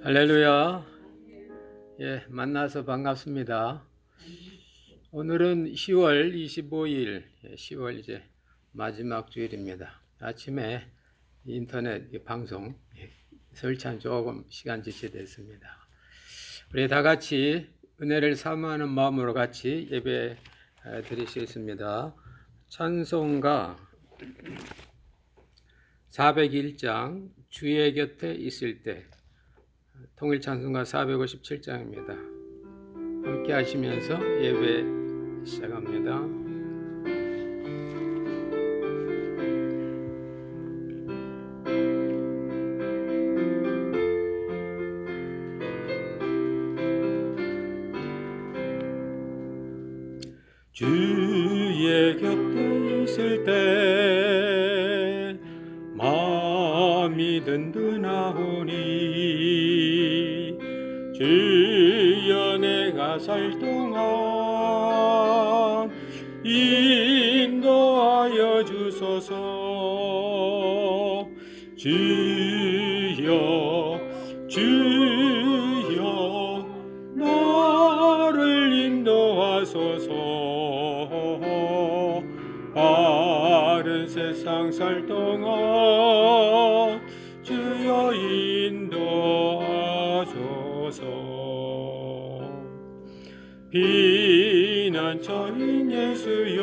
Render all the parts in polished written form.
할렐루야. 만나서 반갑습니다. 오늘은 10월 25일, 10월 이제 마지막 주일입니다. 아침에 인터넷 방송 설치 조금 시간 지체됐습니다. 우리 다 같이 은혜를 사모하는 마음으로 같이 예배 드리시겠습니다. 찬송가 401장 주의 곁에 있을 때, 통일 찬송가 457장입니다. 함께 하시면서 예배 시작합니다. 주의 곁에 있을 때 마음이 든든하오니 주여 내가 살 동안 인도하여 주소서. 주여 나를 인도하소서. 바른 세상 살 동안 주여 인도하소서. 피난처인 예수여,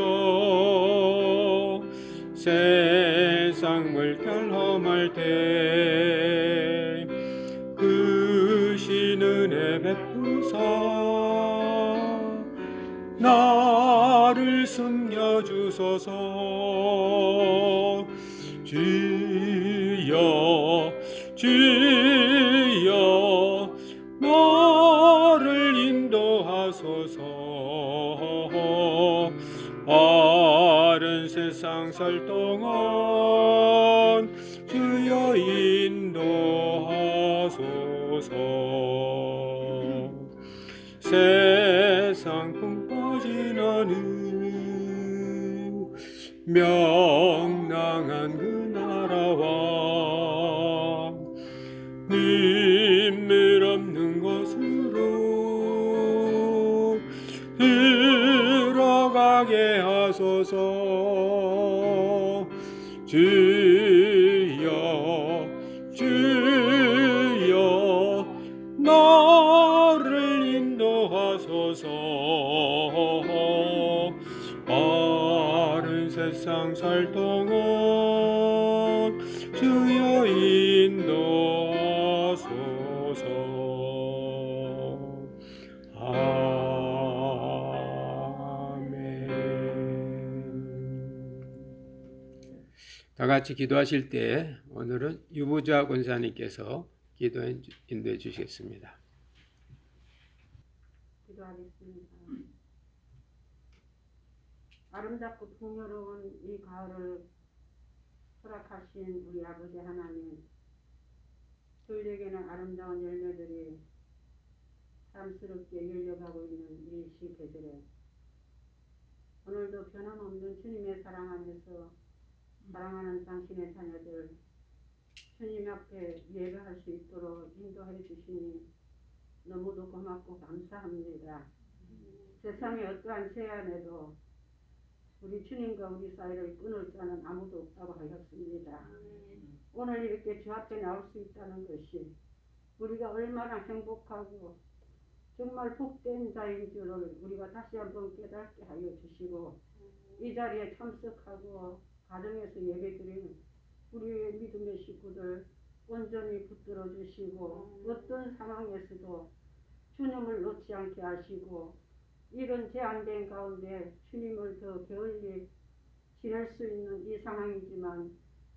세상 물결 험할 때 크신 은혜 베푸사 나를 숨겨주소서. 주여 나를 인도하소서. 바른 세상 살 동안 주여 인도하소서. 세상 품 빠진 어느 명랑한 그 나라와 눈물 없는 곳으로 들어가게 하소서. 주여 나를 인도하소서. 바른 세상 살 동안 주여 인도하소서. 다 같이 기도하실 때 오늘은 유부자 권사님께서 기도 인도해 주시겠습니다. 기도하겠습니다. 아름답고 풍요로운 이 가을을 허락하신 우리 아버지 하나님, 들에게는 아름다운 열매들이 탐스럽게 열려가고 있는 이 시계절에 오늘도 변함없는 주님의 사랑 안에서 사랑하는 당신의 자녀들 주님 앞에 예배할 수 있도록 인도해 주시니 너무도 고맙고 감사합니다. 세상의 어떠한 제안에도 우리 주님과 우리 사이를 끊을 자는 아무도 없다고 하였습니다. 오늘 이렇게 주 앞에 나올 수 있다는 것이 우리가 얼마나 행복하고 정말 복된 자인 줄을 우리가 다시 한번 깨닫게 하여 주시고, 이 자리에 참석하고 가정에서 예배드리는 우리의 믿음의 식구들 온전히 붙들어 주시고, 어떤 상황에서도 주님을 놓지 않게 하시고, 이런 제한된 가운데 주님을 더 게을리 지낼 수 있는 이 상황이지만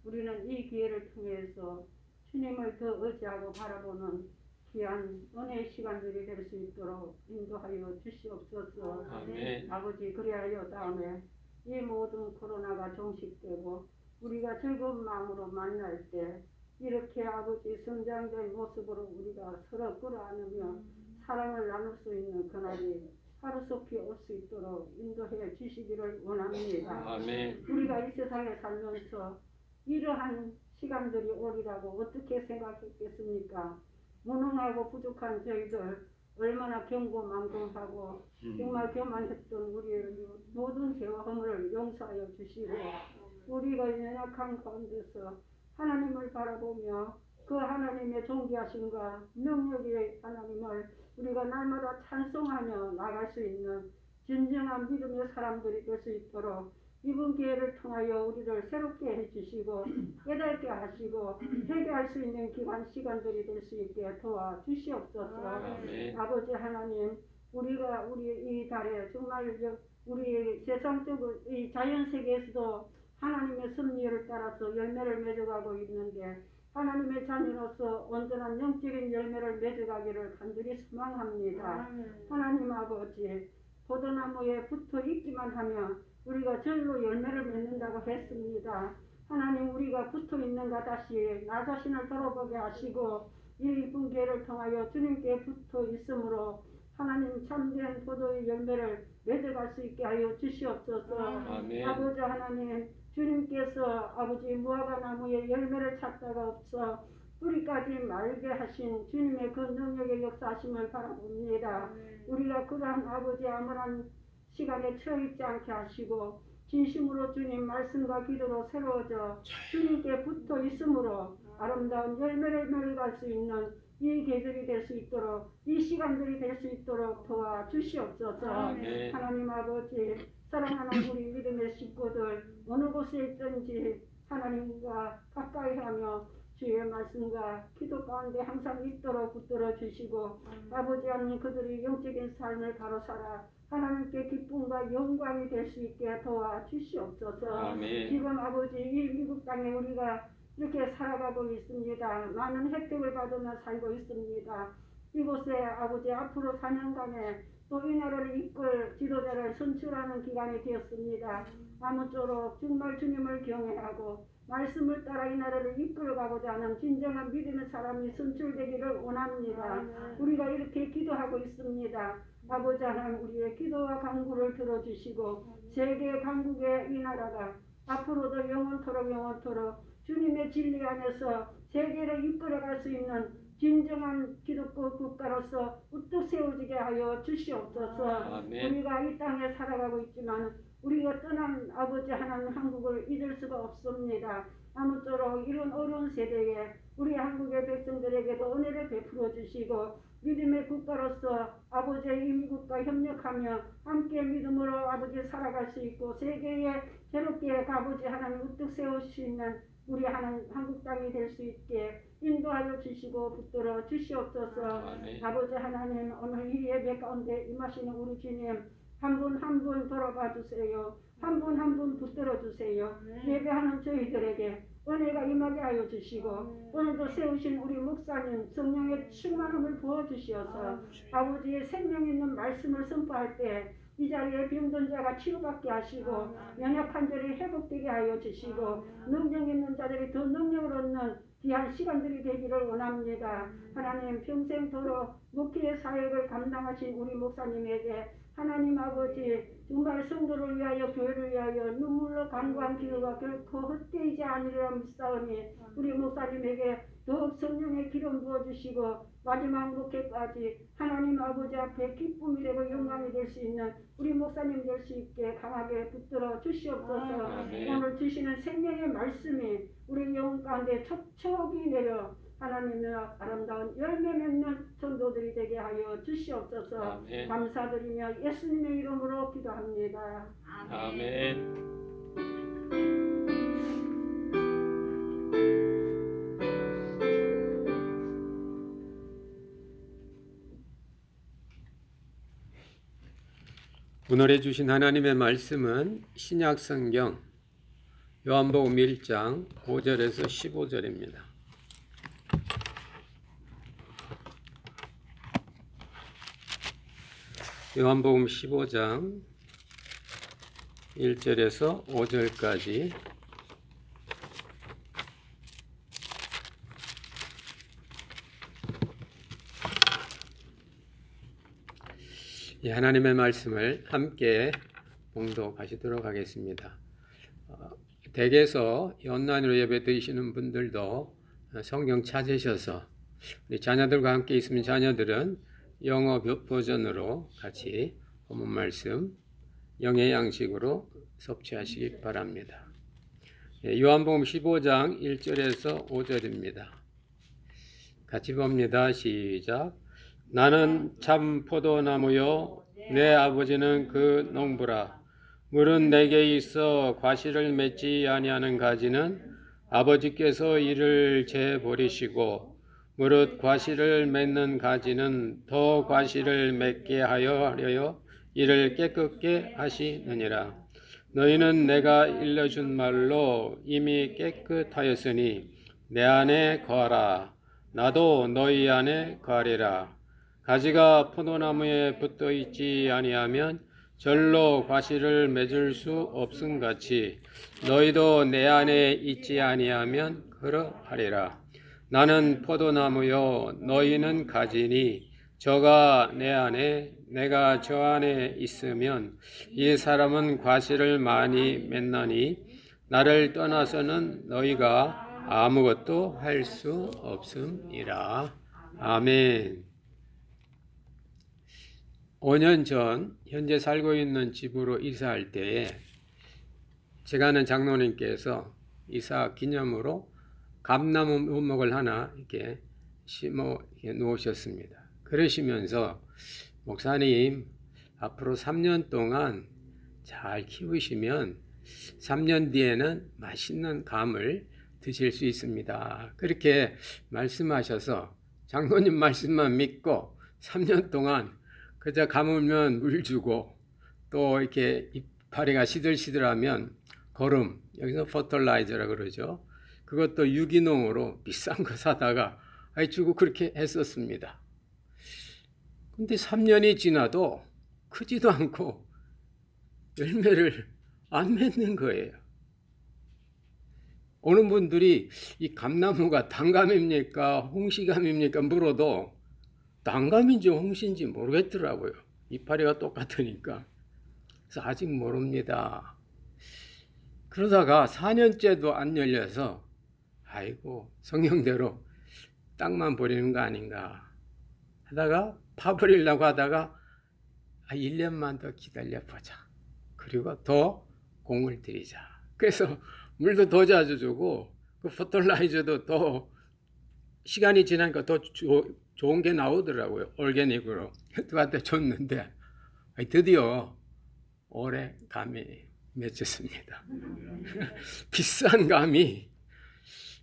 우리는 이 기회를 통해서 주님을 더 의지하고 바라보는 귀한 은혜의 시간들이 될 수 있도록 인도하여 주시옵소서. 아멘. 아버지, 그리하여 다음에 이 모든 코로나가 종식되고 우리가 즐거운 마음으로 만날 때 이렇게 아버지 성장된 모습으로 우리가 서로 끌어안으며 사랑을 나눌 수 있는 그날이 하루속히 올 수 있도록 인도해 주시기를 원합니다. 아멘. 우리가 이 세상에 살면서 이러한 시간들이 오리라고 어떻게 생각했겠습니까? 무능하고 부족한 저희들 얼마나 경고망동하고 정말 교만했던 우리의 모든 죄와 허물을 용서하여 주시고 우리가 연약한 가운데서 하나님을 바라보며 그 하나님의 존귀하심과 능력의 하나님을 우리가 날마다 찬송하며 나갈 수 있는 진정한 믿음의 사람들이 될 수 있도록 이번 기회를 통하여 우리를 새롭게 해주시고 깨닫게 하시고 회개할 수 있는 기간 시간들이 될 수 있게 도와주시옵소서. 아멘. 아버지 하나님, 우리가 우리 이 달에 정말 우리 세상적으로 이 자연 세계에서도 하나님의 섭리를 따라서 열매를 맺어가고 있는데 하나님의 자녀로서 온전한 영적인 열매를 맺어가기를 간절히 소망합니다. 하나님 아버지, 포도나무에 붙어 있기만 하면 우리가 절로 열매를 맺는다고 했습니다. 하나님, 우리가 붙어 있는가 다시 나 자신을 돌아보게 하시고 이 이쁜 기회를 통하여 주님께 붙어 있으므로 하나님 참된 포도의 열매를 맺어갈 수 있게 하여 주시옵소서. 아멘. 아버지 하나님, 주님께서 아버지 무화과 나무에 열매를 찾다가 없어 뿌리까지 말게 하신 주님의 그 능력의 역사하심을 바라봅니다. 우리가 그러한 아버지 아무런 시간에 처해있지 않게 하시고 진심으로 주님 말씀과 기도로 새로워져 주님께 붙어 있으므로 아름다운 열매를 맺어갈 수 있는 이 계절이 될 수 있도록 이 시간들이 될 수 있도록 도와주시옵소서. 아멘. 하나님 아버지, 사랑하는 우리 믿음의 식구들 어느 곳에 있든지 하나님과 가까이 하며 주의 말씀과 기도 가운데 항상 있도록 붙들어 주시고 아버지 하나님 그들이 영적인 삶을 바로 살아 하나님께 기쁨과 영광이 될 수 있게 도와주시옵소서. 아멘. 지금 아버지 이 미국 땅에 우리가 이렇게 살아가고 있습니다. 많은 혜택을 받으며 살고 있습니다. 이곳에 아버지 앞으로 4년간에 또 이 나라를 이끌 지도자를 선출하는 기간이 되었습니다. 아무쪼록 정말 주님을 경외하고 말씀을 따라 이 나라를 이끌어가고자 하는 진정한 믿음의 사람이 선출되기를 원합니다. 우리가 이렇게 기도하고 있습니다. 아버지 하나님, 우리의 기도와 간구를 들어주시고 세계 강국의 이 나라가 앞으로도 영원토록 주님의 진리 안에서 세계를 이끌어갈 수 있는 진정한 기독교 국가로서 우뚝 세워지게 하여 주시옵소서. 아멘. 우리가 이 땅에 살아가고 있지만 우리가 떠난 아버지 하나님 한국을 잊을 수가 없습니다. 아무쪼록 이런 어려운 세대에 우리 한국의 백성들에게도 은혜를 베풀어 주시고 믿음의 국가로서 아버지의 이 미국과 협력하며 함께 믿음으로 아버지 살아갈 수 있고 세계에 새롭게 아버지 하나님 우뚝 세울 수 있는 우리 하나님 한국 땅이 될 수 있게 인도하여 주시고 붙들어 주시옵소서. 아멘. 아버지 하나님, 오늘 이 예배 가운데 임하시는 우리 주님 한 분 한 분 돌아봐 주세요. 한 분 한 분 붙들어 주세요. 예배하는 저희들에게 은혜가 임하게 하여 주시고 오늘도 세우신 우리 목사님 성령의 충만함을 부어주시어서 아버지의 생명 있는 말씀을 선포할 때 이 자리에 병든 자가 치유받게 하시고 연약한 자들이 회복되게 하여 주시고 능력 있는 자들이 더 능력을 얻는 귀한 시간들이 되기를 원합니다. 하나님, 평생도록 목회의 사역을 감당하신 우리 목사님에게 하나님 아버지 정말 성도를 위하여 교회를 위하여 눈물로 간구한 기도가 결코 헛되지 아니리라 믿사오니 우리 목사님에게 더욱 성령의 기름 부어주시고 마지막 목회까지 하나님 아버지 앞에 기쁨이 되고 영광이 될 수 있는 우리 목사님 될 수 있게 강하게 붙들어 주시옵소서. 아멘. 오늘 주시는 생명의 말씀이 우리 영혼 가운데 촉촉이 내려 하나님의 아름다운 열매 맺는 전도들이 되게 하여 주시옵소서. 아멘. 감사드리며 예수님의 이름으로 기도합니다. 아멘. 오늘 주신 하나님의 말씀은 신약 성경 요한복음 1장 5절에서 15절입니다. 요한복음 15장 1절에서 5절까지 이 하나님의 말씀을 함께 봉독하시도록 하겠습니다. 댁에서 온라인으로 예배 드리시는 분들도 성경 찾으셔서 우리 자녀들과 함께 있으면 자녀들은 영어 버전으로 같이 본문 말씀 영의 양식으로 섭취하시기 바랍니다. 요한복음 15장 1절에서 5절입니다. 같이 봅니다. 시작. 나는 참 포도나무요 내 아버지는 그 농부라. 물은 내게 있어 과실을 맺지 아니하는 가지는 아버지께서 이를 재버리시고 무릇 과실을 맺는 가지는 더 과실을 맺게 하려 이를 깨끗게 하시느니라. 너희는 내가 일러준 말로 이미 깨끗하였으니 내 안에 거하라. 나도 너희 안에 거하리라. 가지가 포도나무에 붙어 있지 아니하면 절로 과실을 맺을 수 없음같이 너희도 내 안에 있지 아니하면 그러하리라. 나는 포도나무요 너희는 가지니 저가 내 안에 내가 저 안에 있으면 이 사람은 과실을 많이 맺나니 나를 떠나서는 너희가 아무것도 할 수 없음이라. 아멘. 5년 전 현재 살고 있는 집으로 이사할 때에 제가 아는 장로님께서 이사 기념으로 감나무 묘목을 하나 이렇게 심어 놓으셨습니다. 그러시면서 목사님 앞으로 3년 동안 잘 키우시면 3년 뒤에는 맛있는 감을 드실 수 있습니다. 그렇게 말씀하셔서 장로님 말씀만 믿고 3년 동안 그저 감으면 물 주고 또 이렇게 이파리가 시들시들하면 거름, 여기서 퍼털라이저라 그러죠. 그것도 유기농으로 비싼 거 사다가 주고 그렇게 했었습니다. 근데 3년이 지나도 크지도 않고 열매를 안 맺는 거예요. 어느 분들이 이 감나무가 단감입니까 홍시감입니까 물어도 단감인지 홍시인지 모르겠더라고요. 이파리가 똑같으니까. 그래서 아직 모릅니다. 그러다가 4년째도 안 열려서 아이고 성경대로 땅만 버리는 거 아닌가 하다가 파버리려고 하다가 1년만 더 기다려보자. 그리고 더 공을 들이자. 그래서 물도 더 자주 주고 그 퍼틀라이저도 더 시간이 지나니까 더 좋은 게 나오더라고요. 올게닉으로. 그한테 줬는데 드디어 올해 감이 맺혔습니다. 비싼 감이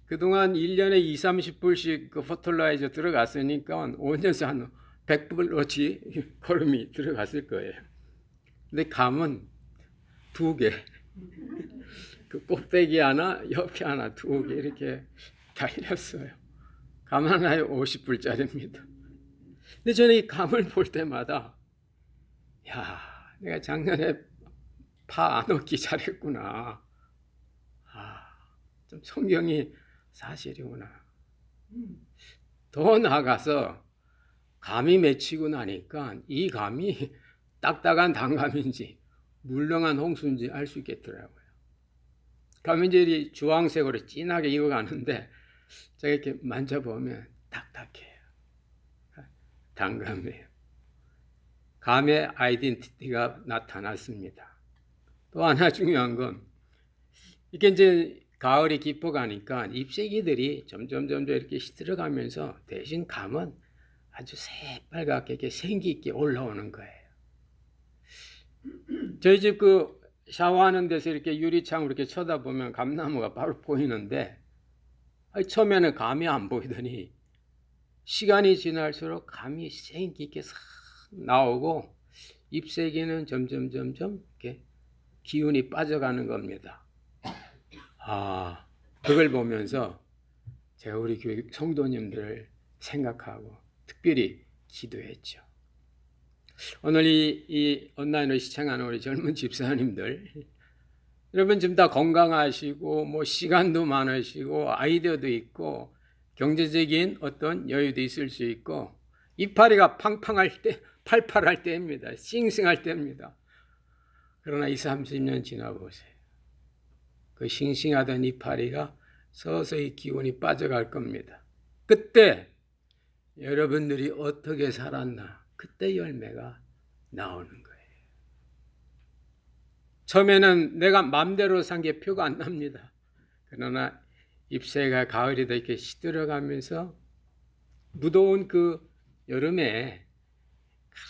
그동안 1년에 20-30불씩 그 퍼틀라이저 들어갔으니까 5년에 한 100불어치 거름이 들어갔을 거예요. 근데 감은 2개. 그 꼭대기 하나, 옆에 하나, 2개 이렇게 달렸어요. 감 하나에 50불짜리입니다. 근데 저는 이 감을 볼 때마다 야, 내가 작년에 파 안 얻기 잘했구나. 좀 성경이 사실이구나. 더 나아가서 감이 맺히고 나니까 이 감이 딱딱한 단감인지 물렁한 홍수인지 알 수 있겠더라고요. 감인젤이 주황색으로 진하게 익어가는데 제가 이렇게 만져보면 딱딱해요. 단감이에요. 감의 아이덴티티가 나타났습니다. 또 하나 중요한 건 이게 이제 가을이 깊어가니까 잎새기들이 점점 이렇게 시들어가면서 대신 감은 아주 새빨갛게 이렇게 생기 있게 올라오는 거예요. 저희 집 그 샤워하는 데서 이렇게 유리창으로 이렇게 쳐다보면 감나무가 바로 보이는데 처음에는 감이 안 보이더니 시간이 지날수록 감이 생기 있게 싹 나오고 잎새기는 점점 이렇게 기운이 빠져가는 겁니다. 그걸 보면서 제가 우리 교회 성도님들을 생각하고 특별히 기도했죠. 오늘 이 온라인을 시청하는 우리 젊은 집사님들, 여러분 지금 다 건강하시고 뭐 시간도 많으시고 아이디어도 있고 경제적인 어떤 여유도 있을 수 있고 이파리가 팡팡할 때, 팔팔할 때입니다. 싱싱할 때입니다. 그러나 20-30년 지나보세요. 그 싱싱하던 이파리가 서서히 기운이 빠져갈 겁니다. 그때 여러분들이 어떻게 살았나 그때 열매가 나오는 거예요. 처음에는 내가 맘대로 산 게 표가 안 납니다. 그러나 잎새가 가을이 이렇게 시들어가면서 무더운 그 여름에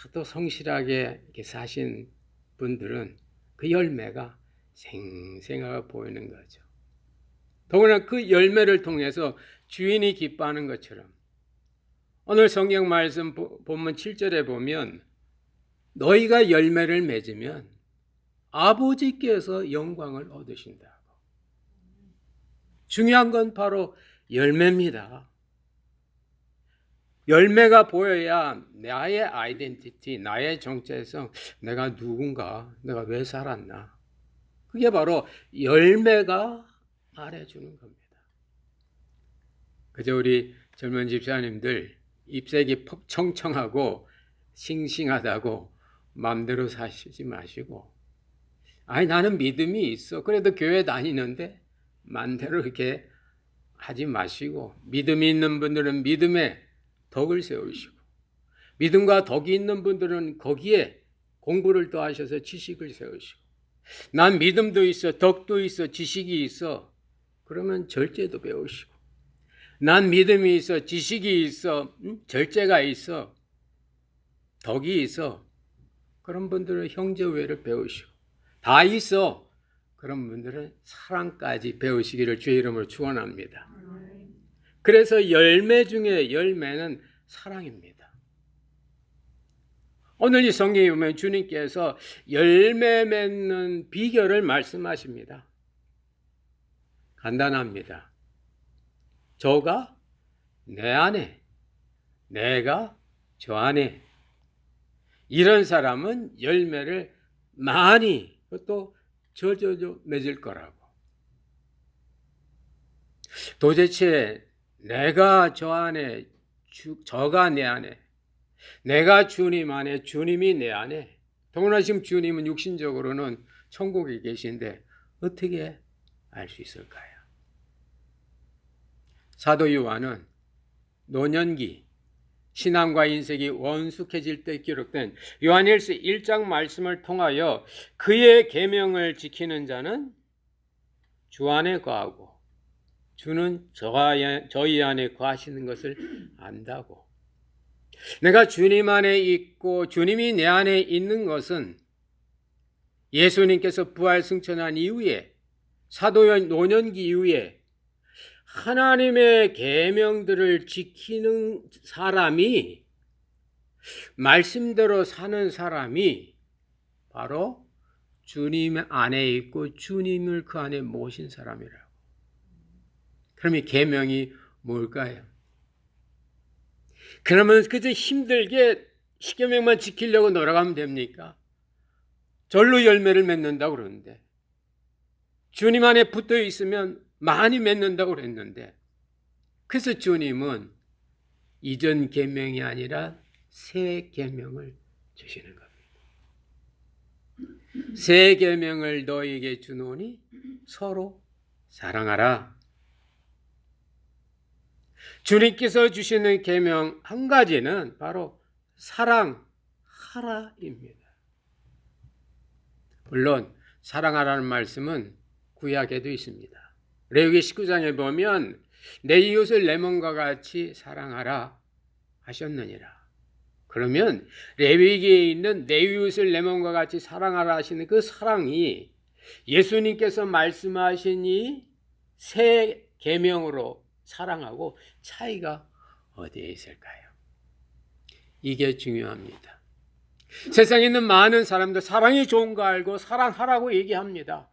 하도 성실하게 이렇게 사신 분들은 그 열매가 생생하게 보이는 거죠. 더구나 그 열매를 통해서 주인이 기뻐하는 것처럼 오늘 성경 말씀 본문 7절에 보면 너희가 열매를 맺으면 아버지께서 영광을 얻으신다고. 중요한 건 바로 열매입니다. 열매가 보여야 나의 아이덴티티, 나의 정체성, 내가 누군가, 내가 왜 살았나. 그게 바로 열매가 말해주는 겁니다. 그저 우리 젊은 집사님들 잎색이 청청하고 싱싱하다고 마음대로 사시지 마시고, 아니 나는 믿음이 있어. 그래도 교회 다니는데 마음대로 이렇게 하지 마시고, 믿음이 있는 분들은 믿음에 덕을 세우시고, 믿음과 덕이 있는 분들은 거기에 공부를 더 하셔서 지식을 세우시고, 난 믿음도 있어, 덕도 있어, 지식이 있어. 그러면 절제도 배우시고, 난 믿음이 있어, 지식이 있어, 절제가 있어, 덕이 있어. 그런 분들은 형제우애를 배우시고, 다 있어. 그런 분들은 사랑까지 배우시기를 주의 이름으로 축원합니다. 그래서 열매 중에 열매는 사랑입니다. 오늘 이 성경에 보면 주님께서 열매 맺는 비결을 말씀하십니다. 간단합니다. 저가 내 안에, 내가 저 안에. 이런 사람은 열매를 많이 또 저저저 맺을 거라고. 도대체 내가 저 안에, 저가 내 안에, 내가 주님 안에, 주님이 내 안에. 더구나 지금 주님은 육신적으로는 천국에 계신데 어떻게 알 수 있을까요? 사도 요한은 노년기, 신앙과 인생이 원숙해질 때 기록된 요한일서 1장 말씀을 통하여 그의 계명을 지키는 자는 주 안에 거하고 주는 저희 안에 거하시는 것을 안다고. 내가 주님 안에 있고 주님이 내 안에 있는 것은 예수님께서 부활 승천한 이후에 사도 노년기 이후에 하나님의 계명들을 지키는 사람이, 말씀대로 사는 사람이 바로 주님 안에 있고 주님을 그 안에 모신 사람이라고. 그럼 이 계명이 뭘까요? 그러면 그저 힘들게 10계명만 지키려고 놀아가면 됩니까? 절로 열매를 맺는다고 그러는데, 주님 안에 붙어 있으면 많이 맺는다고 그랬는데, 그래서 주님은 이전 계명이 아니라 새 계명을 주시는 겁니다. 새 계명을 너희에게 주노니 서로 사랑하라. 주님께서 주시는 계명 한 가지는 바로 사랑하라입니다. 물론 사랑하라는 말씀은 구약에도 있습니다. 레위기 19장에 보면 내 이웃을 내 몸과 같이 사랑하라 하셨느니라. 그러면 레위기에 있는 내 이웃을 내 몸과 같이 사랑하라 하시는 그 사랑이 예수님께서 말씀하신 이 새 계명으로 사랑하고 차이가 어디에 있을까요? 이게 중요합니다. 세상에 있는 많은 사람들 사랑이 좋은 거 알고 사랑하라고 얘기합니다.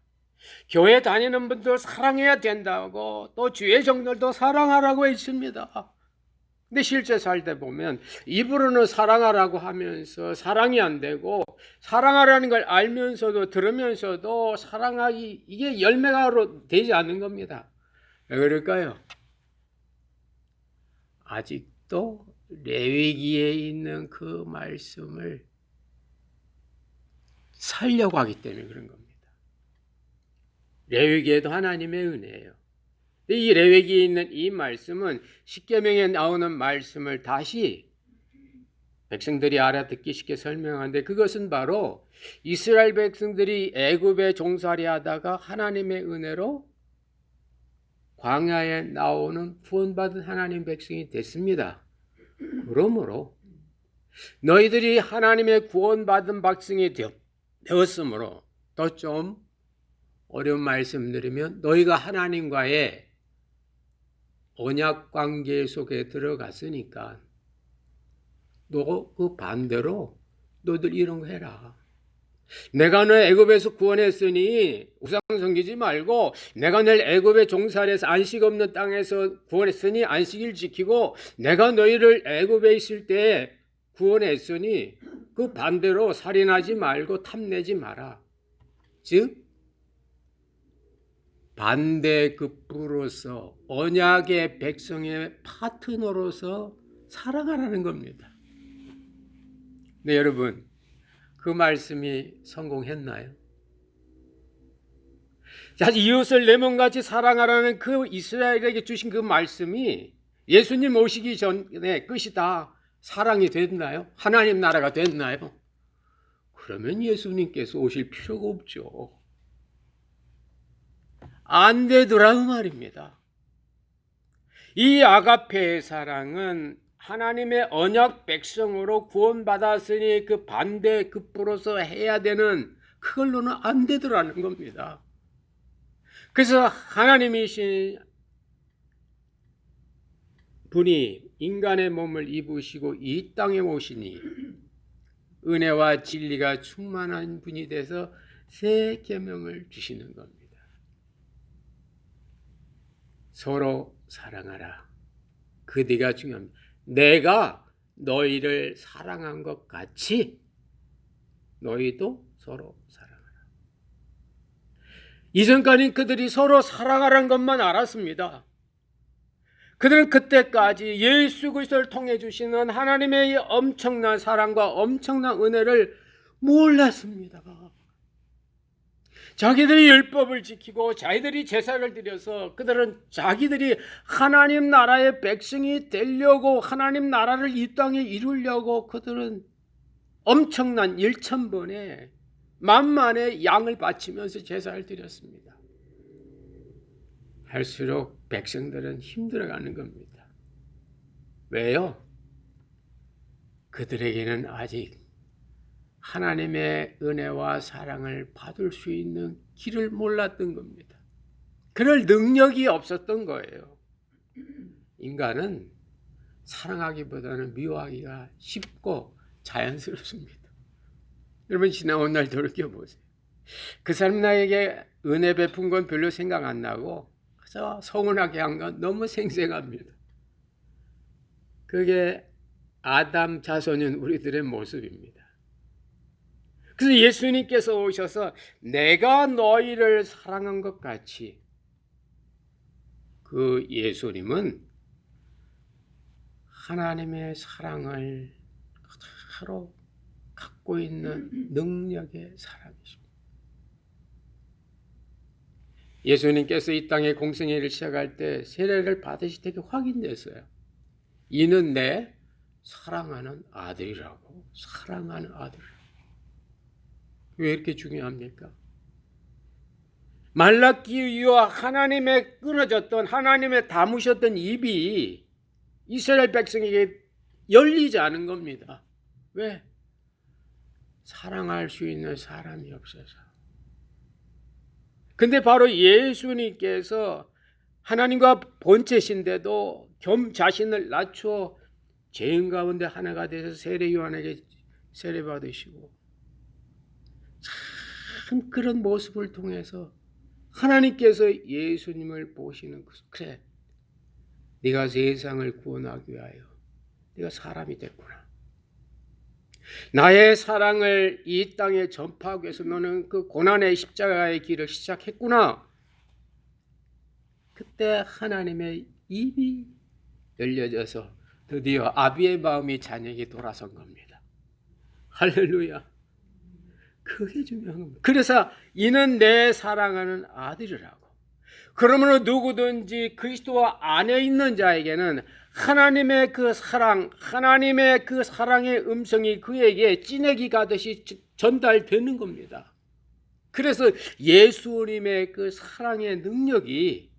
교회 다니는 분들 사랑해야 된다고, 또 주의 종들도 사랑하라고 했습니다. 근데 실제 살 때 보면 입으로는 사랑하라고 하면서 사랑이 안 되고, 사랑하라는 걸 알면서도 들으면서도 사랑하기, 이게 열매가 되지 않는 겁니다. 왜 그럴까요? 아직도 레위기에 있는 그 말씀을 살려고 하기 때문에 그런 겁니다. 레위기에도 하나님의 은혜예요. 이 레위기에 있는 이 말씀은 십계명에 나오는 말씀을 다시 백성들이 알아듣기 쉽게 설명하는데, 그것은 바로 이스라엘 백성들이 애굽에 종살이 하다가 하나님의 은혜로 광야에 나오는 구원받은 하나님 백성이 됐습니다. 그러므로 너희들이 하나님의 구원받은 백성이 되었으므로, 더 좀 어려운 말씀드리면 너희가 하나님과의 언약 관계 속에 들어갔으니까 너 그 반대로 너희들 이런 거 해라. 내가 너 애굽에서 구원했으니 우상 섬기지 말고, 내가 널 애굽의 종살이에서 안식 없는 땅에서 구원했으니 안식일 지키고, 내가 너희를 애굽에 있을 때 구원했으니 그 반대로 살인하지 말고 탐내지 마라. 즉 반대급부로서 언약의 백성의 파트너로서 살아가라는 겁니다. 네, 여러분, 그 말씀이 성공했나요? 자, 이웃을 내 몸같이 사랑하라는 그 이스라엘에게 주신 그 말씀이 예수님 오시기 전에 끝이 다 사랑이 됐나요? 하나님 나라가 됐나요? 그러면 예수님께서 오실 필요가 없죠. 안 되더라고 말입니다. 이 아가페의 사랑은 하나님의 언약 백성으로 구원받았으니 그 반대급부로서 해야 되는 그걸로는 안 되더라는 겁니다. 그래서 하나님이신 분이 인간의 몸을 입으시고 이 땅에 오시니 은혜와 진리가 충만한 분이 돼서 새 계명을 주시는 겁니다. 서로 사랑하라. 그 네가 중요합니다. 내가 너희를 사랑한 것 같이 너희도 서로 사랑하라. 이전까지 그들이 서로 사랑하라는 것만 알았습니다. 그들은 그때까지 예수 그리스도를 통해 주시는 하나님의 엄청난 사랑과 엄청난 은혜를 몰랐습니다. 자기들이 율법을 지키고 자기들이 제사를 드려서 그들은 자기들이 하나님 나라의 백성이 되려고, 하나님 나라를 이 땅에 이루려고 그들은 엄청난 1000번의 만만의 양을 바치면서 제사를 드렸습니다. 할수록 백성들은 힘들어가는 겁니다. 왜요? 그들에게는 아직 하나님의 은혜와 사랑을 받을 수 있는 길을 몰랐던 겁니다. 그럴 능력이 없었던 거예요. 인간은 사랑하기보다는 미워하기가 쉽고 자연스럽습니다. 여러분, 지나온 날 돌이켜보세요. 그 사람 나에게 은혜 베푼 건 별로 생각 안 나고 그저 서운하게 한 건 너무 생생합니다. 그게 아담 자손인 우리들의 모습입니다. 그래서 예수님께서 오셔서 내가 너희를 사랑한 것 같이, 그 예수님은 하나님의 사랑을 그대로 갖고 있는 능력의 사람이십니다. 예수님께서 이 땅에 공생애를 시작할 때 세례를 받으실 때 확인됐어요. 이는 내 사랑하는 아들이라고. 사랑하는 아들. 왜 이렇게 중요합니까? 말라기 이후와 하나님의 끊어졌던, 하나님의 다무셨던 입이 이스라엘 백성에게 열리지 않은 겁니다. 왜? 사랑할 수 있는 사람이 없어서. 근데 바로 예수님께서 하나님과 본체신데도 자신을 낮추어 죄인 가운데 하나가 되셔서 세례 요한에게 세례 받으시고, 참 그런 모습을 통해서 하나님께서 예수님을 보시는 것. 그래, 네가 세상을 구원하기 위하여 네가 사람이 됐구나. 나의 사랑을 이 땅에 전파하기 위해서 너는 그 고난의 십자가의 길을 시작했구나. 그때 하나님의 입이 열려져서 드디어 아비의 마음이 자녀에게 돌아선 겁니다. 할렐루야. 그게 중요한 겁니다. 그래서 이는 내 사랑하는 아들이라고. 그러므로 누구든지 그리스도 안에 있는 자에게는 하나님의 그 사랑, 하나님의 그 사랑의 음성이 그에게 찌내기 가듯이 전달되는 겁니다. 그래서 예수님의 그 사랑의 능력이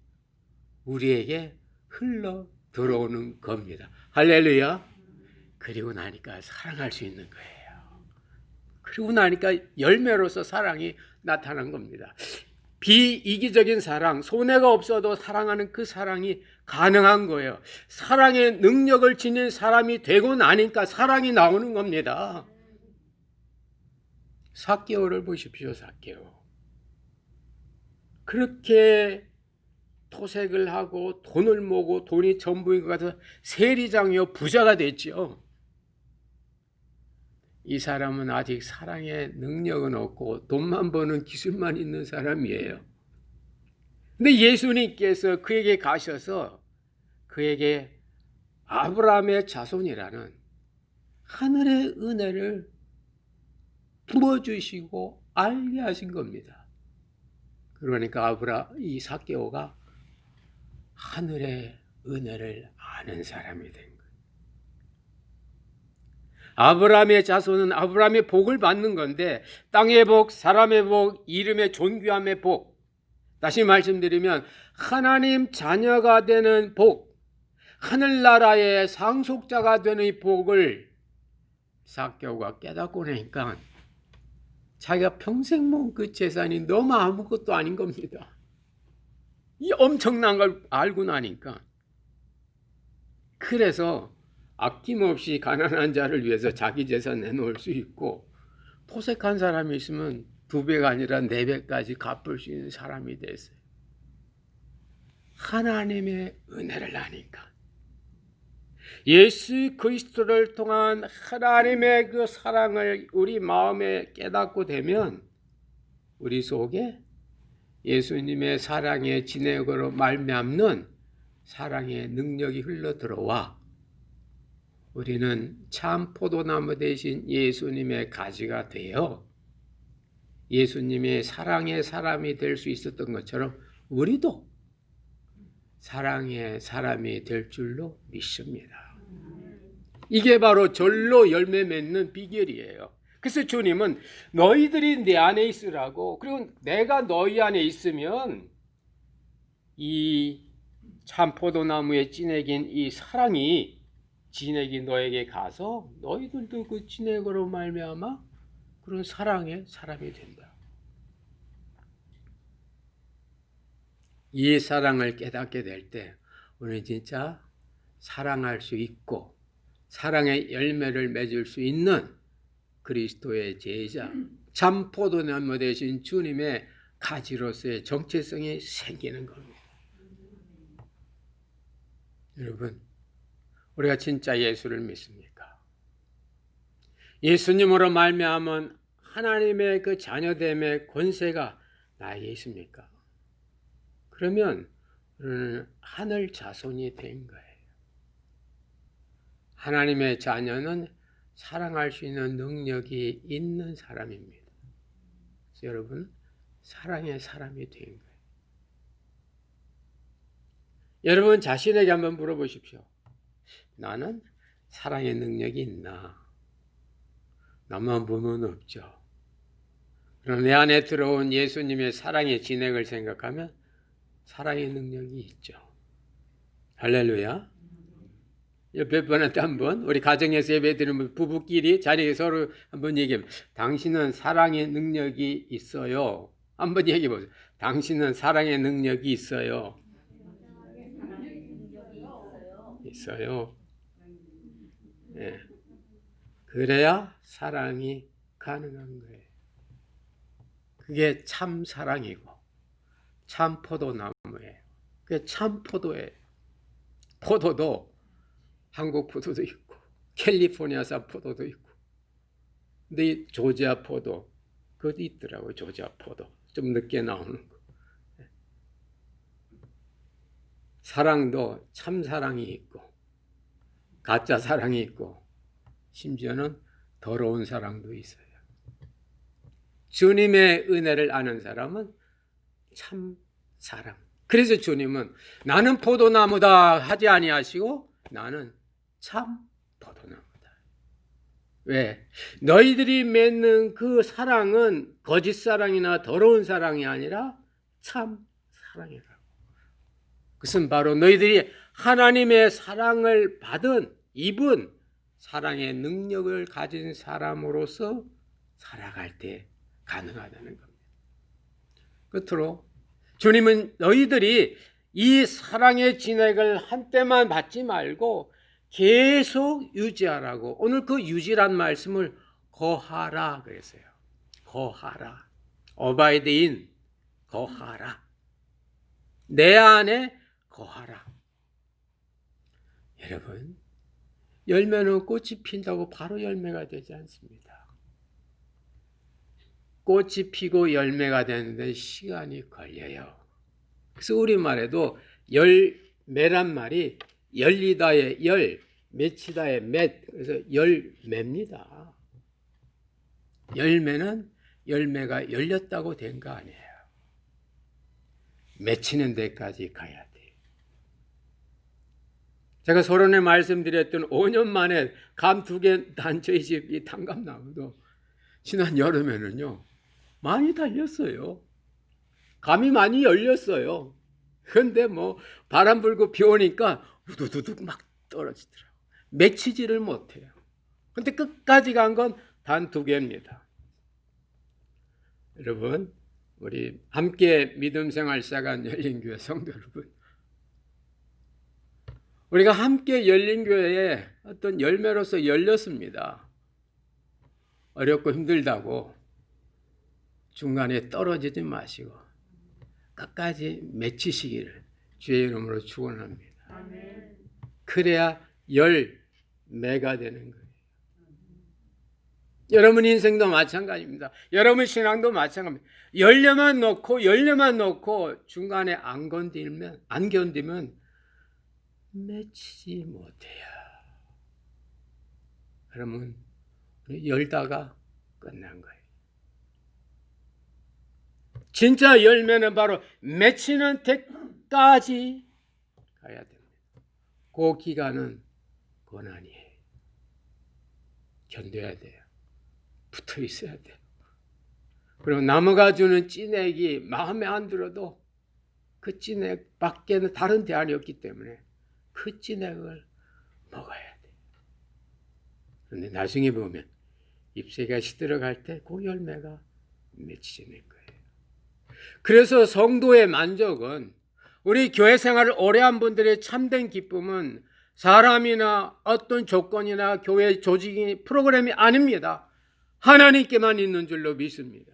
우리에게 흘러 들어오는 겁니다. 할렐루야. 그리고 나니까 사랑할 수 있는 거예요. 그리고 나니까 열매로서 사랑이 나타난 겁니다. 비이기적인 사랑, 손해가 없어도 사랑하는 그 사랑이 가능한 거예요. 사랑의 능력을 지닌 사람이 되고 나니까 사랑이 나오는 겁니다. 삭개오를 보십시오. 삭개오. 그렇게 토색을 하고 돈을 모으고 돈이 전부인 것 같아서 세리장이요 부자가 됐죠. 이 사람은 아직 사랑의 능력은 없고 돈만 버는 기술만 있는 사람이에요. 근데 예수님께서 그에게 가셔서 그에게 아브라함의 자손이라는 하늘의 은혜를 부어주시고 알게 하신 겁니다. 그러니까 이 삭개오가 하늘의 은혜를 아는 사람이 된 거예요. 아브라함의 자손은 아브라함의 복을 받는 건데 땅의 복, 사람의 복, 이름의 존귀함의 복. 다시 말씀드리면 하나님 자녀가 되는 복, 하늘나라의 상속자가 되는 이 복을 삭개오가 깨닫고 나니까 자기가 평생 모은 그 재산이 너무 아무것도 아닌 겁니다. 이 엄청난 걸 알고 나니까. 그래서 아낌없이 가난한 자를 위해서 자기 재산 내놓을 수 있고 토색한 사람이 있으면 2배가 아니라 4배까지 갚을 수 있는 사람이 됐어요. 하나님의 은혜를 아니까. 예수 그리스도를 통한 하나님의 그 사랑을 우리 마음에 깨닫고 되면 우리 속에 예수님의 사랑의 진액으로 말미암는 사랑의 능력이 흘러 들어와 우리는 참 포도나무 대신 예수님의 가지가 되어 예수님의 사랑의 사람이 될 수 있었던 것처럼 우리도 사랑의 사람이 될 줄로 믿습니다. 이게 바로 절로 열매 맺는 비결이에요. 그래서 주님은 너희들이 내 안에 있으라고, 그리고 내가 너희 안에 있으면 이 참 포도나무에 진액인 이 사랑이 진액이 너에게 가서 너희들도 그 진액으로 말미암아 그런 사랑의 사람이 된다. 이 사랑을 깨닫게 될 때 우리는 진짜 사랑할 수 있고 사랑의 열매를 맺을 수 있는 그리스도의 제자, 참 포도나무 되신 주님의 가지로서의 정체성이 생기는 겁니다. 여러분, 우리가 진짜 예수를 믿습니까? 예수님으로 말미암은 하나님의 그 자녀됨의 권세가 나에게 있습니까? 그러면 우리는 하늘 자손이 된 거예요. 하나님의 자녀는 사랑할 수 있는 능력이 있는 사람입니다. 그래서 여러분, 사랑의 사람이 된 거예요. 여러분 자신에게 한번 물어보십시오. 나는 사랑의 능력이 있나? 나만 보면 없죠. 그럼 내 안에 들어온 예수님의 사랑의 진액을 생각하면 사랑의 능력이 있죠. 할렐루야. 옆에 분한테 한번 우리 가정에서 예배드리는 부부끼리 자리에 서로 한번 얘기해보세요. 당신은 사랑의 능력이 있어요. 한번 얘기해보세요. 당신은 사랑의 능력이 있어요. 있어요. 예. 그래야 사랑이 가능한 거예요. 그게 참 사랑이고 참 포도나무예요. 그게 참 포도예요. 포도도 한국 포도도 있고 캘리포니아산 포도도 있고 근데 이 조지아 포도 그것도 있더라고요. 조지아 포도 좀 늦게 나오는 거. 사랑도 참 사랑이 있고 가짜 사랑이 있고 심지어는 더러운 사랑도 있어요. 주님의 은혜를 아는 사람은 참 사랑, 그래서 주님은 나는 포도나무다 하지 아니하시고 나는 참 포도나무다. 왜? 너희들이 맺는 그 사랑은 거짓 사랑이나 더러운 사랑이 아니라 참 사랑이라고. 그것은 바로 너희들이 하나님의 사랑을 입은 사랑의 능력을 가진 사람으로서 살아갈 때 가능하다는 겁니다. 끝으로 주님은 너희들이 이 사랑의 진액을 한때만 받지 말고 계속 유지하라고, 오늘 그 유지란 말씀을 거하라 그랬어요. 거하라. abide in, 거하라. 내 안에 거하라. 여러분, 열매는 꽃이 핀다고 바로 열매가 되지 않습니다. 꽃이 피고 열매가 되는데 시간이 걸려요. 그래서 우리말에도 열매란 말이 열리다의 열, 맺히다의 맺, 그래서 열매입니다. 열매는 열매가 열렸다고 된 거 아니에요. 맺히는 데까지 가야 돼요. 제가 서론에 말씀드렸던 5년 만에 감 2개 단 저희 집 이 단감나무도 지난 여름에는요 많이 달렸어요. 감이 많이 열렸어요. 그런데 뭐 바람 불고 비 오니까 우두두둑 막 떨어지더라고요. 맺히지를 못해요. 근데 끝까지 간 건 단 2개입니다. 여러분, 우리 함께 믿음 생활 시작한 열린교회 성도 여러분, 우리가 함께 열린교회에 어떤 열매로서 열렸습니다. 어렵고 힘들다고 중간에 떨어지지 마시고 끝까지 맺히시기를 주의 이름으로 축원합니다. 아멘. 그래야 열매가 되는 거예요. 여러분 인생도 마찬가지입니다. 여러분 신앙도 마찬가지입니다. 열매만 놓고 중간에 안 견디면 맺히지 못해요. 그러면 열다가 끝난 거예요. 진짜 열매는 바로 맺히는 데까지 가야 됩니다. 그 기간은 고난이에요. 견뎌야 돼요. 붙어 있어야 돼요. 그리고 나무가 주는 찐액이 마음에 안 들어도 그 찐액 밖에는 다른 대안이 없기 때문에 그 찐액을 먹어야 돼요. 그런데 나중에 보면 잎새가 시들어갈 때 그 열매가 맺히는 거예요. 그래서 성도의 만족은, 우리 교회 생활을 오래 한 분들의 참된 기쁨은 사람이나 어떤 조건이나 교회 조직이 프로그램이 아닙니다. 하나님께만 있는 줄로 믿습니다.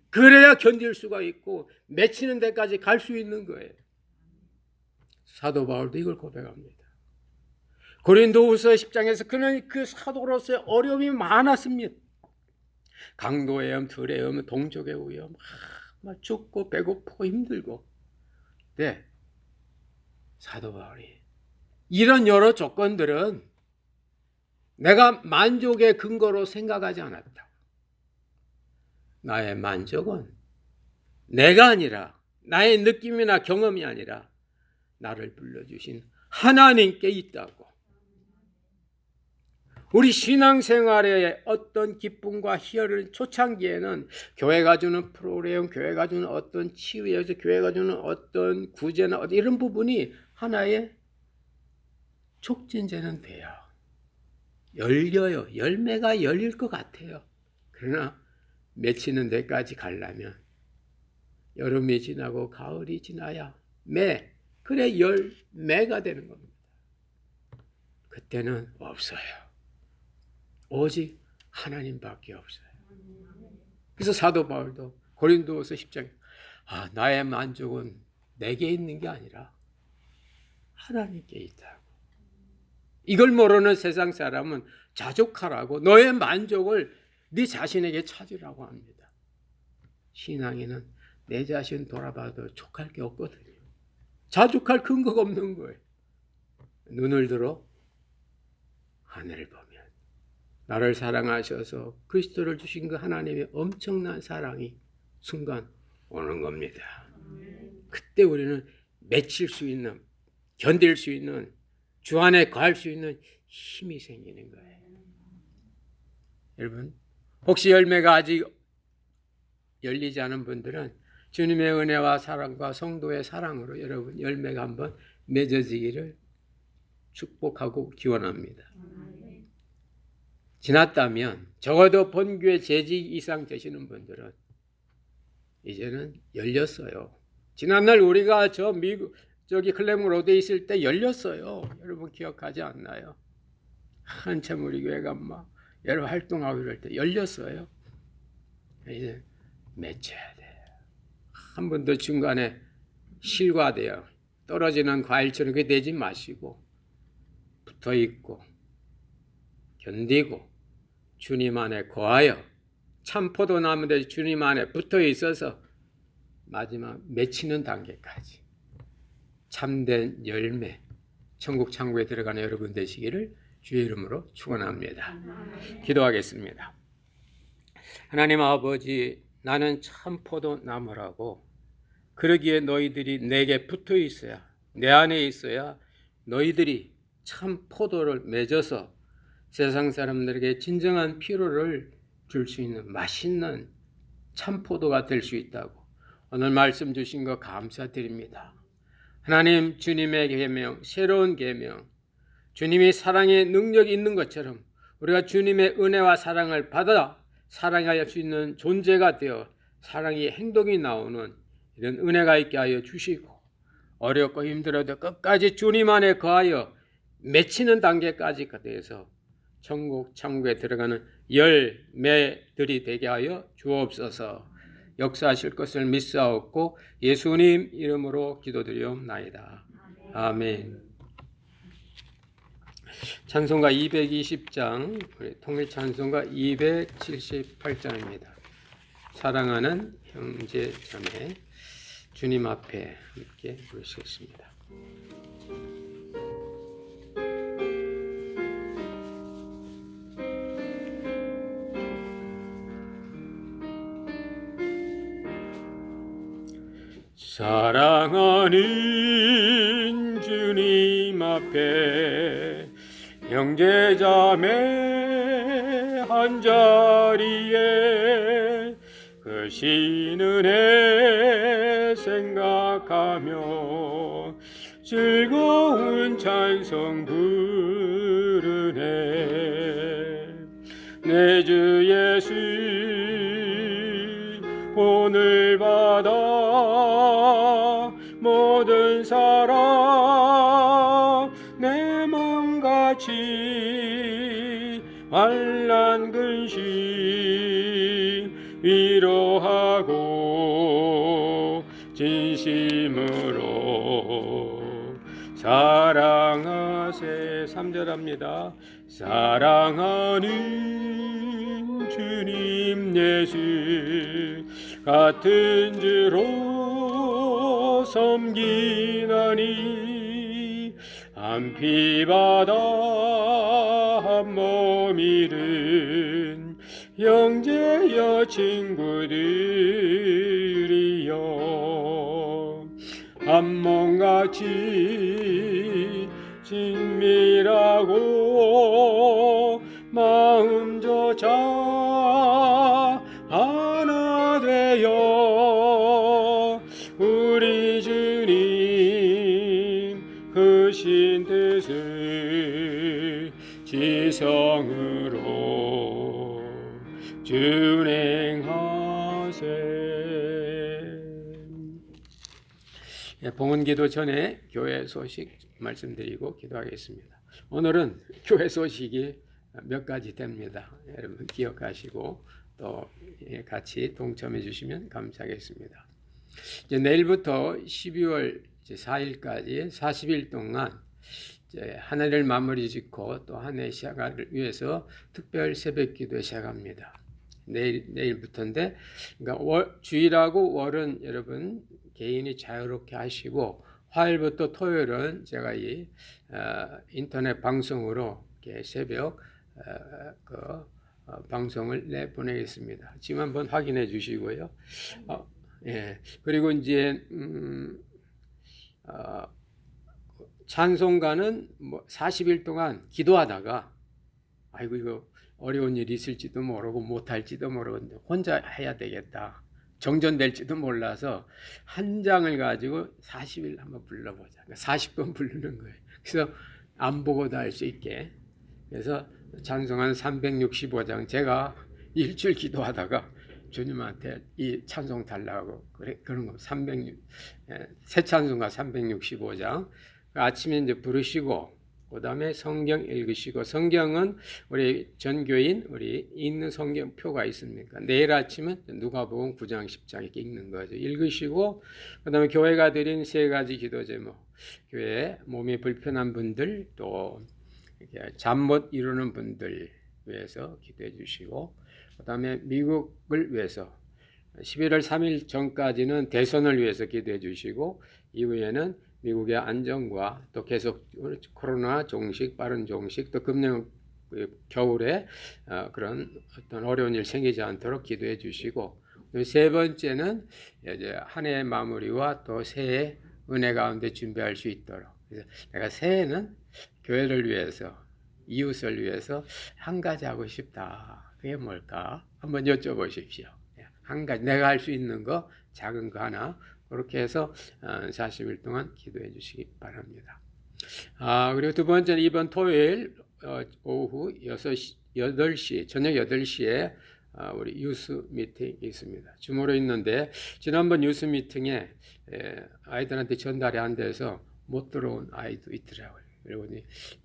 그래야 견딜 수가 있고 맺히는 데까지 갈 수 있는 거예요. 사도 바울도 이걸 고백합니다. 고린도후서 10장에서 그는 그 사도로서의 어려움이 많았습니다. 강도의 염, 들의 염, 동족의 위험, 막 죽고 배고프고 힘들고. 네, 사도 바울이 이런 여러 조건들은 내가 만족의 근거로 생각하지 않았다. 나의 만족은 내가 아니라, 나의 느낌이나 경험이 아니라 나를 불러주신 하나님께 있다고. 우리 신앙생활의 어떤 기쁨과 희열은 초창기에는 교회가 주는 프로그램, 교회가 주는 어떤 치유에서 교회가 주는 어떤 구제나 이런 부분이 하나의 촉진제는 돼요. 열려요. 열매가 열릴 것 같아요. 그러나 맺히는 데까지 가려면 여름이 지나고 가을이 지나야 그래 열매가 되는 겁니다. 그때는 없어요. 오직 하나님밖에 없어요. 그래서 사도 바울도 고린도후서 10장에 나의 만족은 내게 있는 게 아니라 하나님께 있다고. 이걸 모르는 세상 사람은 자족하라고, 너의 만족을 네 자신에게 찾으라고 합니다. 신앙에는 내 자신 돌아봐도 족할 게 없거든요. 자족할 근거가 없는 거예요. 눈을 들어 하늘을 보면 나를 사랑하셔서 그리스도를 주신 그 하나님의 엄청난 사랑이 순간 오는 겁니다. 그때 우리는 맺힐 수 있는, 견딜 수 있는, 주 안에 거할 수 있는 힘이 생기는 거예요. 여러분, 혹시 열매가 아직 열리지 않은 분들은 주님의 은혜와 사랑과 성도의 사랑으로 여러분 열매가 한번 맺어지기를 축복하고 기원합니다. 지났다면 적어도 본교회 재직 이상 되시는 분들은 이제는 열렸어요. 지난날 우리가 저기 클레모 로드에 있을 때 열렸어요. 여러분 기억하지 않나요? 한참 우리 교회가 막 여러 활동하고 이럴 때 열렸어요. 이제 맺혀야 돼요. 한 번도 중간에 실과돼요. 떨어지는 과일처럼 그렇게 되지 마시고 붙어 있고 견디고 주님 안에 거하여 참 포도나무들 주님 안에 붙어 있어서 마지막 맺히는 단계까지 참된 열매 천국 창고에 들어가는 여러분 되시기를 주의 이름으로 축원합니다. 기도하겠습니다. 하나님 아버지, 나는 참 포도나무라고 그러기에 너희들이 내게 붙어 있어야, 내 안에 있어야 너희들이 참 포도를 맺어서 세상 사람들에게 진정한 피로를 줄 수 있는 맛있는 참 포도가 될 수 있다고 오늘 말씀 주신 거 감사드립니다. 하나님, 주님의 계명, 새로운 계명, 주님이 사랑의 능력이 있는 것처럼 우리가 주님의 은혜와 사랑을 받아 사랑할 수 있는 존재가 되어 사랑의 행동이 나오는 이런 은혜가 있게 하여 주시고, 어렵고 힘들어도 끝까지 주님 안에 거하여 맺히는 단계까지 돼서 천국 창고에 들어가는 열매들이 되게 하여 주옵소서. 역사하실 것을 믿사옵고 예수님 이름으로 기도드리옵나이다. 아멘. 찬송가 220장, 통일 찬송가 278장입니다. 사랑하는 형제 자매, 주님 앞에 함께 부르시겠습니다. 사랑하는 주님 앞에 형제자매 한자리에 그 신은혜 생각하며 즐거운 찬송 부르네. 내 주 예수 오늘 받아 모든 사랑 내 맘같이 환난 근심 위로하고 진심으로 사랑하세. 3절합니다. 사랑하는 주님 예수 같은 주로 섬기나니 한 피바다 한 몸 이룬 형제여 친구들이여 한 몸같이 친밀하고 마음조차 하나 되어 우리 주님 크신 뜻을 지성으로 준행하세. 봉헌기도 전에 교회 소식 말씀드리고 기도하겠습니다. 오늘은 교회 소식이 몇 가지 됩니다. 여러분 기억하시고 또 같이 동참해 주시면 감사하겠습니다. 이제 내일부터 12월 4일까지 40일 동안 이제 한 해를 마무리 짓고 또 한 해 시작을 위해서 특별 새벽 기도 시작합니다. 내일부터인데, 그러니까 주일하고 월은 여러분 개인이 자유롭게 하시고, 화요일부터 토요일은 제가 이 인터넷 방송으로 새벽 방송을 내보내겠습니다. 지금 한번 확인해 주시고요. 예. 그리고 이제 찬송가는 뭐 40일 동안 기도하다가 아이고 이거 어려운 일이 있을지도 모르고 못할지도 모르고 혼자 해야 되겠다. 정전될지도 몰라서 한 장을 가지고 40일 한번 불러보자. 40번 부르는 거예요. 그래서 안 보고도 할 수 있게. 그래서 찬송한 365장 제가 일주일 기도하다가 주님한테 이 찬송 달라고 그런 거 300, 새 찬송가 365장 아침에 이제 부르시고 그다음에 성경 읽으시고 성경은 우리 전교인 우리 읽는 성경표가 있습니까? 내일 아침은 누가복음 9장 10장 이렇게 읽는 거죠. 읽으시고 그다음에 교회가 드린 세 가지 기도 제목. 교회 몸이 불편한 분들 또 잠 못 이루는 분들 위해서 기도해 주시고 그다음에 미국을 위해서 11월 3일 전까지는 대선을 위해서 기도해 주시고 이후에는 미국의 안정과 또 계속 코로나 종식, 빠른 종식, 또 금년 겨울에 그런 어떤 어려운 일 생기지 않도록 기도해 주시고 세 번째는 이제 한 해의 마무리와 또 새해 은혜 가운데 준비할 수 있도록 그래서 내가 새해는 교회를 위해서 이웃을 위해서 한 가지 하고 싶다. 그게 뭘까? 한번 여쭤보십시오. 한 가지 내가 할 수 있는 거 작은 거 하나 그렇게 해서 40일 동안 기도해 주시기 바랍니다. 그리고 두 번째는 이번 토요일 오후 8시 저녁 8시에 우리 유스 미팅이 있습니다. 주모로 있는데 지난번 유스 미팅에 아이들한테 전달이 안 돼서 못 들어온 아이도 있더라고요. 그리고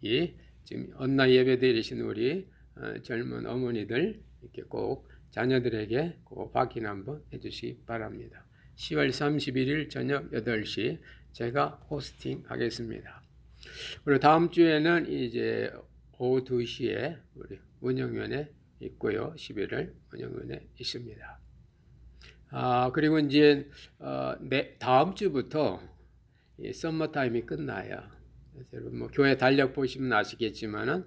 이 지금 언나 예배 드리신 우리 젊은 어머니들 이렇게 꼭 자녀들에게 꼭 확인 한번 해주시기 바랍니다. 10월 31일 저녁 8시 제가 호스팅 하겠습니다. 그리고 다음 주에는 이제 오후 2시에 우리 운영위원회 있고요. 11월 운영위원회 있습니다. 그리고 이제 다음 주부터 이 썸머 타임이 끝나요. 여러분 뭐 교회 달력 보시면 아시겠지만은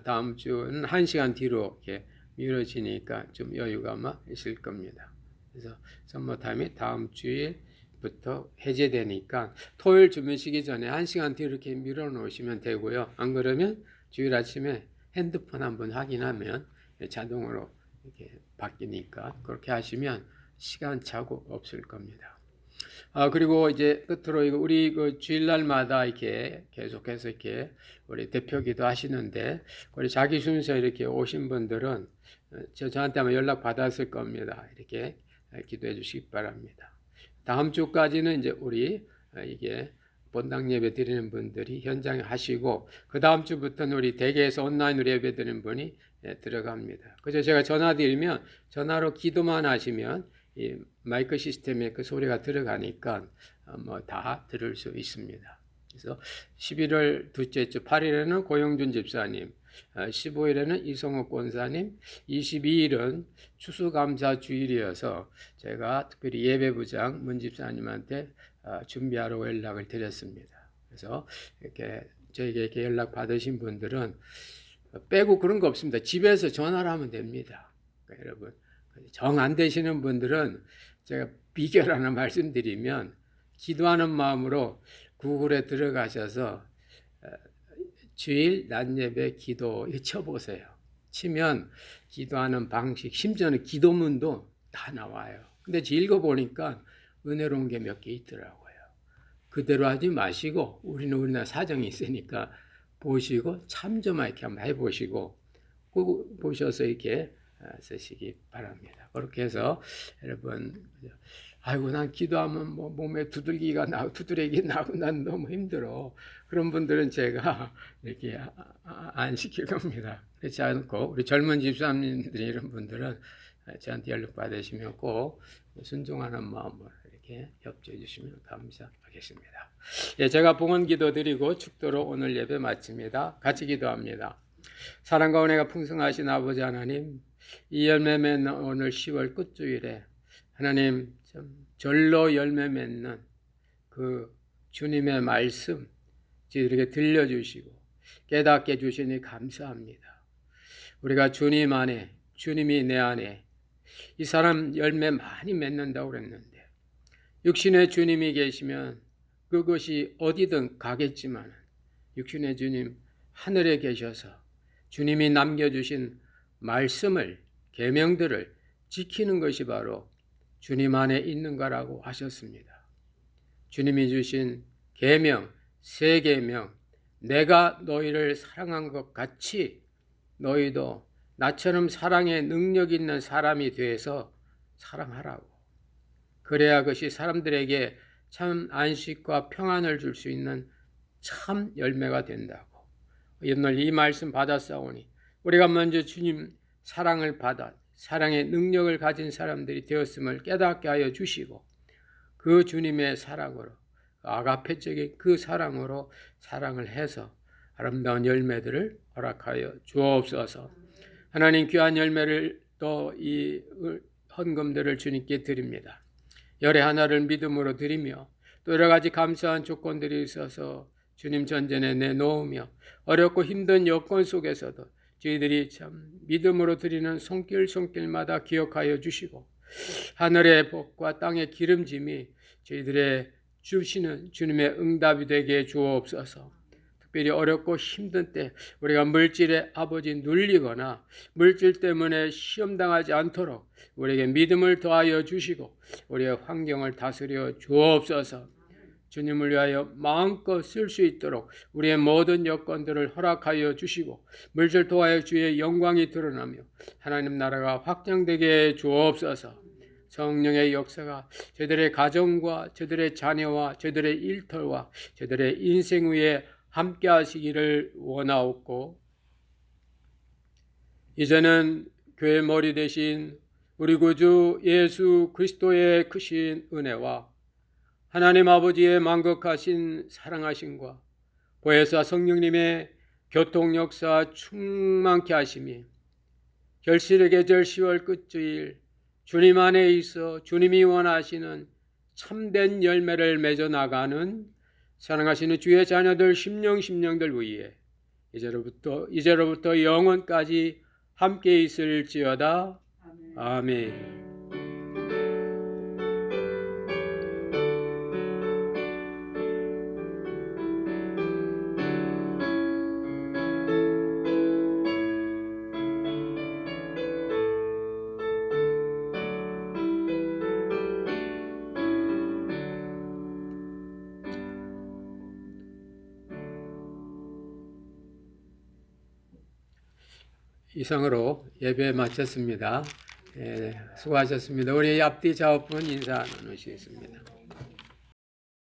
다음 주는 1시간 뒤로 이렇게 미뤄지니까 좀 여유가 아마 있을 겁니다. 그래서 썸머 타임이 다음 주일부터 해제되니까 토요일 주무시기 전에 1시간 뒤로 이렇게 밀어 놓으시면 되고요. 안 그러면 주일 아침에 핸드폰 한번 확인하면 자동으로 이렇게 바뀌니까 그렇게 하시면 시간차고 없을 겁니다. 그리고 이제 끝으로 우리 그 주일날마다 이렇게 계속해서 이렇게 우리 대표기도 하시는데 우리 자기 순서 이렇게 오신 분들은 저한테 아마 연락 받았을 겁니다. 이렇게 기도해 주시기 바랍니다. 다음 주까지는 이제 우리 이게 본당 예배 드리는 분들이 현장에 하시고 그 다음 주부터는 우리 대개에서 온라인으로 예배 드리는 분이 들어갑니다. 그래서 제가 전화 드리면 전화로 기도만 하시면 이 마이크 시스템에 그 소리가 들어가니까 뭐 다 들을 수 있습니다. 그래서 11월 둘째 주 8일에는 고영준 집사님, 15일에는 이성욱 권사님, 22일은 추수감사 주일이어서 제가 특별히 예배부장 문 집사님한테 준비하라고 연락을 드렸습니다. 그래서 이렇게 저에게 이렇게 연락 받으신 분들은 빼고 그런 거 없습니다. 집에서 전화를 하면 됩니다. 그러니까 여러분 정 안 되시는 분들은 제가 비결 하나 말씀드리면 기도하는 마음으로 구글에 들어가셔서 주일 낮 예배 기도 쳐보세요. 치면 기도하는 방식, 심지어는 기도문도 다 나와요. 근데 읽어보니까 은혜로운 게 몇 개 있더라고요. 그대로 하지 마시고 우리는 우리나라 사정이 있으니까 보시고 참조만 이렇게 한번 해보시고 꼭 보셔서 이렇게 쓰시기 바랍니다. 그렇게 해서 여러분 아이고 난 기도하면 뭐 몸에 두들기가 나고 두드레기 나고 난 너무 힘들어. 그런 분들은 제가 이렇게 안 시킬 겁니다. 그렇지 않고 우리 젊은 집사님들 이런 분들은 저한테 연락 받으시면 꼭 순종하는 마음으로 이렇게 협조해 주시면 감사하겠습니다. 예, 제가 봉헌 기도 드리고 축도로 오늘 예배 마칩니다. 같이 기도합니다. 사랑과 은혜가 풍성하신 아버지 하나님, 이 열매 맺는 오늘 10월 끝주일에 하나님 절로 열매 맺는 그 주님의 말씀 저희들에게 들려주시고 깨닫게 주시니 감사합니다. 우리가 주님 안에 주님이 내 안에 이 사람 열매 많이 맺는다고 그랬는데 육신의 주님이 계시면 그것이 어디든 가겠지만 육신의 주님 하늘에 계셔서 주님이 남겨주신 말씀을, 계명들을 지키는 것이 바로 주님 안에 있는 거라고 하셨습니다. 주님이 주신 계명, 새 계명, 내가 너희를 사랑한 것 같이 너희도 나처럼 사랑의 능력 있는 사람이 되어서 사랑하라고. 그래야 그것이 사람들에게 참 안식과 평안을 줄 수 있는 참 열매가 된다고. 오늘 이 말씀 받았사오니 우리가 먼저 주님 사랑을 받아 사랑의 능력을 가진 사람들이 되었음을 깨닫게 하여 주시고 그 주님의 사랑으로 아가페적인 그 사랑으로 사랑을 해서 아름다운 열매들을 허락하여 주옵소서. 하나님 귀한 열매를 또 이 헌금들을 주님께 드립니다. 열의 하나를 믿음으로 드리며 또 여러 가지 감사한 조건들이 있어서 주님 전전에 내놓으며 어렵고 힘든 여건 속에서도 저희들이 참 믿음으로 드리는 손길마다 기억하여 주시고 하늘의 복과 땅의 기름짐이 저희들의 주시는 주님의 응답이 되게 주옵소서. 특별히 어렵고 힘든 때 우리가 물질의 아버지 눌리거나 물질 때문에 시험당하지 않도록 우리에게 믿음을 더하여 주시고 우리의 환경을 다스려 주옵소서. 주님을 위하여 마음껏 쓸 수 있도록 우리의 모든 여건들을 허락하여 주시고 물질 통하여 주의 영광이 드러나며 하나님 나라가 확장되게 주옵소서. 성령의 역사가 저들의 가정과 저들의 자녀와 저들의 일터와 저들의 인생 위에 함께 하시기를 원하옵고 이제는 교회 머리 대신 우리 구주 예수 그리스도의 크신 은혜와 하나님 아버지의 만극하신 사랑하심과 보혜사 성령님의 교통 역사 충만케 하심이 결실의 계절 10월 끝주일 주님 안에 있어 주님이 원하시는 참된 열매를 맺어 나가는 사랑하시는 주의 자녀들 심령들 위에 이제로부터 영원까지 함께 있을지어다. 아멘. 이상으로 예배 마쳤습니다. 수고하셨습니다. 우리 앞뒤 좌우분 인사 나누시겠습니다.